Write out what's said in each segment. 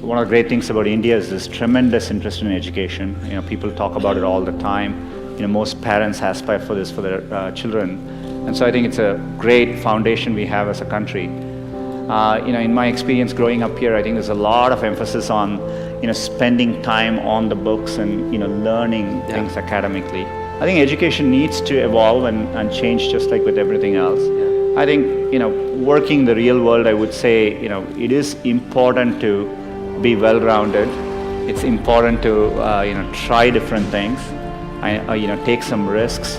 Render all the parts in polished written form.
One of the great things about India is this tremendous interest in education. People talk about it all the time. Most parents aspire for this for their children. And so I think it's a great foundation we have as a country. In my experience growing up here, I think there's a lot of emphasis on, spending time on the books and, learning things academically. I think education needs to evolve and change just like with everything else. I think, working in the real world, I would say, it is important to be well-rounded. It's important to, try different things, take some risks.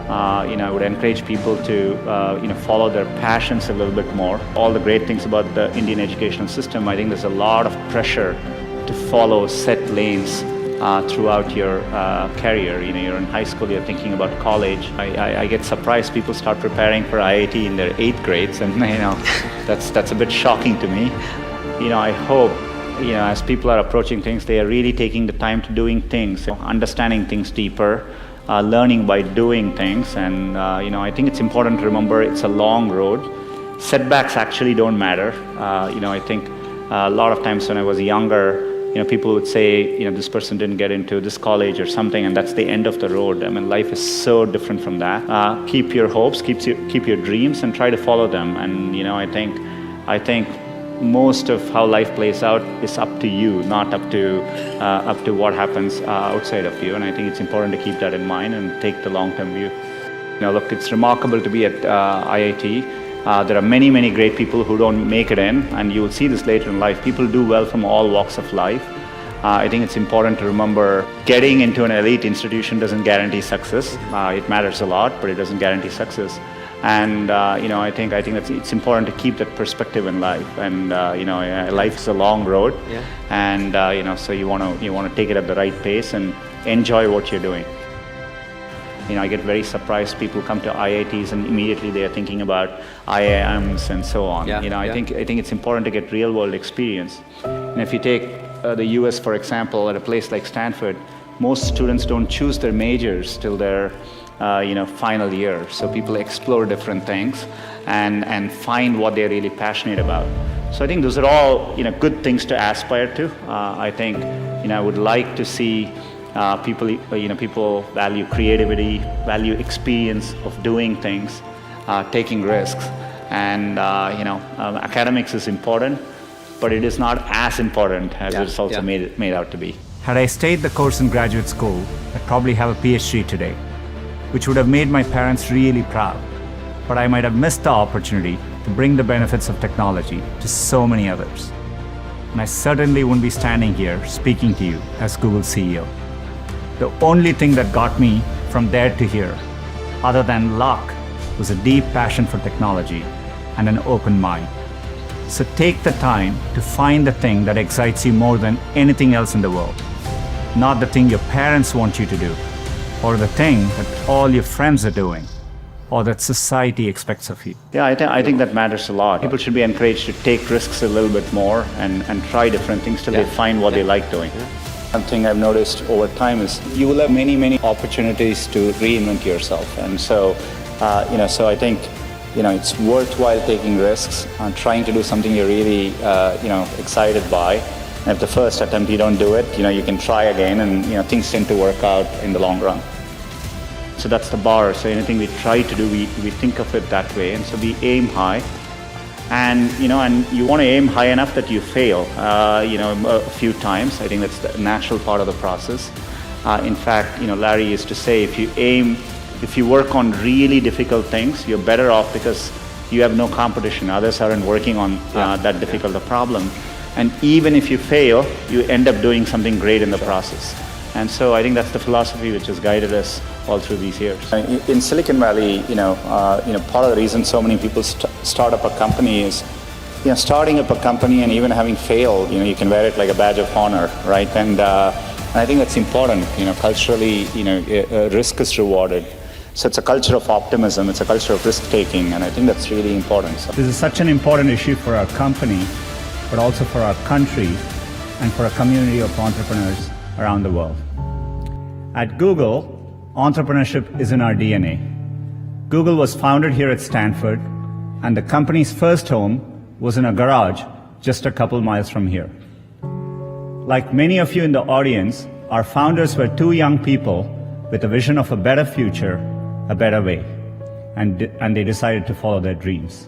I would encourage people to, follow their passions a little bit more. All the great things about the Indian educational system, I think there's a lot of pressure to follow set lanes throughout your career. You're in high school, you're thinking about college. I get surprised people start preparing for IIT in their 8th grades, and that's a bit shocking to me. I hope as people are approaching things, they are really taking the time to doing things, understanding things deeper, learning by doing things. And I think it's important to remember it's a long road. Setbacks actually don't matter. I think a lot of times when I was younger, people would say, this person didn't get into this college or something, and that's the end of the road. I mean, life is so different from that. Keep your hopes, keep your dreams, and try to follow them. And I think most of how life plays out is up to you, not up to what happens outside of you. And I think it's important to keep that in mind and take the long-term view. Look, it's remarkable to be at IIT. There are many, many great people who don't make it in, and you will see this later in life. People do well from all walks of life. I think it's important to remember getting into an elite institution doesn't guarantee success. It matters a lot, but it doesn't guarantee success. And I think it's important to keep that perspective in life. And life is a long road, and so you want to take it at the right pace and enjoy what you're doing. I get very surprised. People come to IITs and immediately they are thinking about IIMs and so on. I think it's important to get real-world experience. And if you take the US, for example, at a place like Stanford, most students don't choose their majors till their final year. So people explore different things and find what they're really passionate about. So I think those are all good things to aspire to. I think I would like to see people value creativity, value experience of doing things, taking risks, and academics is important, but it is not as important as it's also made out to be. Had I stayed the course in graduate school, I'd probably have a PhD today, which would have made my parents really proud. But I might have missed the opportunity to bring the benefits of technology to so many others. And I certainly wouldn't be standing here speaking to you as Google's CEO. The only thing that got me from there to here, other than luck, was a deep passion for technology and an open mind. So take the time to find the thing that excites you more than anything else in the world. Not the thing your parents want you to do, or the thing that all your friends are doing, or that society expects of you. Yeah, I think that matters a lot. People should be encouraged to take risks a little bit more and try different things till they find what they like doing. One thing I've noticed over time is you will have many, many opportunities to reinvent yourself. And so, so I think, it's worthwhile taking risks and trying to do something you're really, excited by. And if the first attempt you don't do it, you can try again, and, things tend to work out in the long run. So that's the bar. So anything we try to do, we think of it that way. And so we aim high. And you want to aim high enough that you fail, a few times. I think that's the natural part of the process. In fact, Larry used to say, if you work on really difficult things, you're better off because you have no competition. Others aren't working on that difficult a problem. And even if you fail, you end up doing something great in the process. And so I think that's the philosophy which has guided us all through these years. In Silicon Valley, part of the reason so many people start up a company is, starting up a company and even having failed, you can wear it like a badge of honor, right? And I think that's important. Culturally, risk is rewarded. So it's a culture of optimism. It's a culture of risk-taking, and I think that's really important. So this is such an important issue for our company, but also for our country and for a community of entrepreneurs around the world. At Google, entrepreneurship is in our DNA. Google was founded here at Stanford, and the company's first home was in a garage just a couple miles from here. Like many of you in the audience, our founders were two young people with a vision of a better future, a better way, and they decided to follow their dreams.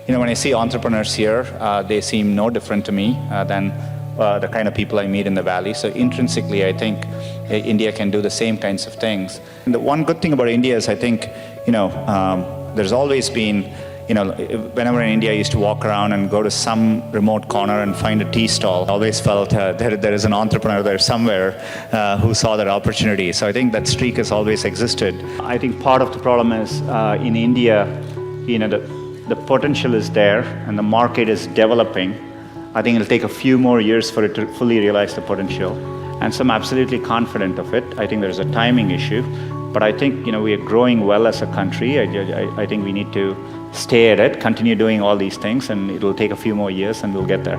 You know, when I see entrepreneurs here, they seem no different to me than the kind of people I meet in the Valley. So intrinsically, I think India can do the same kinds of things. And the one good thing about India is I think, there's always been, whenever in India I used to walk around and go to some remote corner and find a tea stall, I always felt there is an entrepreneur there somewhere who saw that opportunity. So I think that streak has always existed. I think part of the problem is in India, the potential is there and the market is developing. I think it'll take a few more years for it to fully realize the potential. And so I'm absolutely confident of it. I think there's a timing issue, but I think we are growing well as a country. I think we need to stay at it, continue doing all these things, and it'll take a few more years and we'll get there.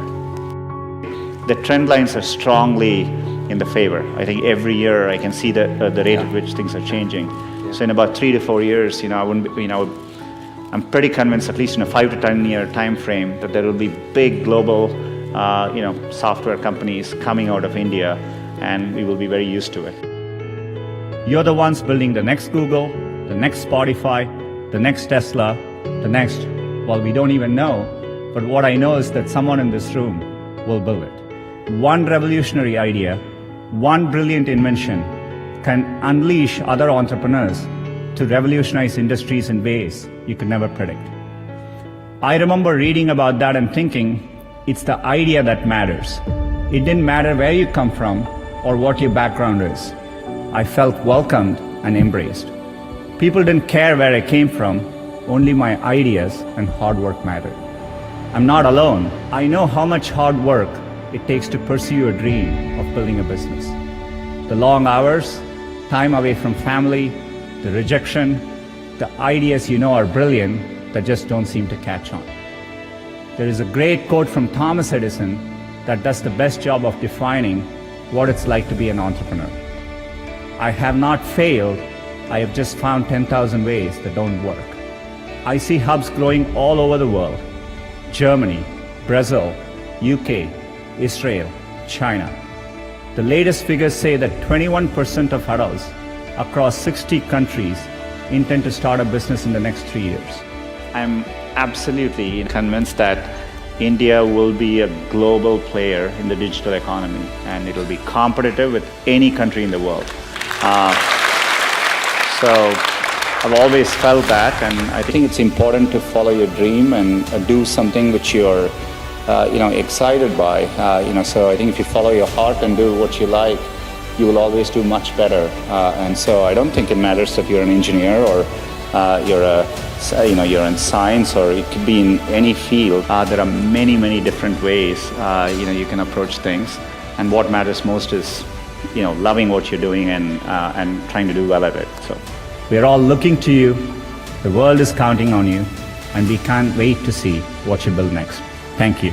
The trend lines are strongly in the favor. I think every year I can see the rate at which things are changing. So in about 3 to 4 years, I'm pretty convinced, at least in a 5 to 10 year time frame, that there will be big global, software companies coming out of India, and we will be very used to it. You're the ones building the next Google, the next Spotify, the next Tesla, we don't even know, but what I know is that someone in this room will build it. One revolutionary idea, one brilliant invention can unleash other entrepreneurs to revolutionize industries in ways you could never predict. I remember reading about that and thinking, it's the idea that matters. It didn't matter where you come from or what your background is. I felt welcomed and embraced. People didn't care where I came from, only my ideas and hard work mattered. I'm not alone. I know how much hard work it takes to pursue a dream of building a business. The long hours, time away from family, the rejection, the ideas are brilliant that just don't seem to catch on. There is a great quote from Thomas Edison that does the best job of defining what it's like to be an entrepreneur. I have not failed, I have just found 10,000 ways that don't work. I see hubs growing all over the world: Germany, Brazil, UK, Israel, China. The latest figures say that 21% of adults across 60 countries intend to start a business in the next 3 years. I'm absolutely convinced that India will be a global player in the digital economy, and it will be competitive with any country in the world. So I've always felt that, and I think it's important to follow your dream and do something which you're excited by. So I think if you follow your heart and do what you like, you will always do much better. And so I don't think it matters if you're an engineer or you're in science, or it could be in any field. There are many different ways you can approach things, and what matters most is loving what you're doing and trying to do well at it. So we're all looking to you. The world is counting on you, and we can't wait to see what you build next. Thank you.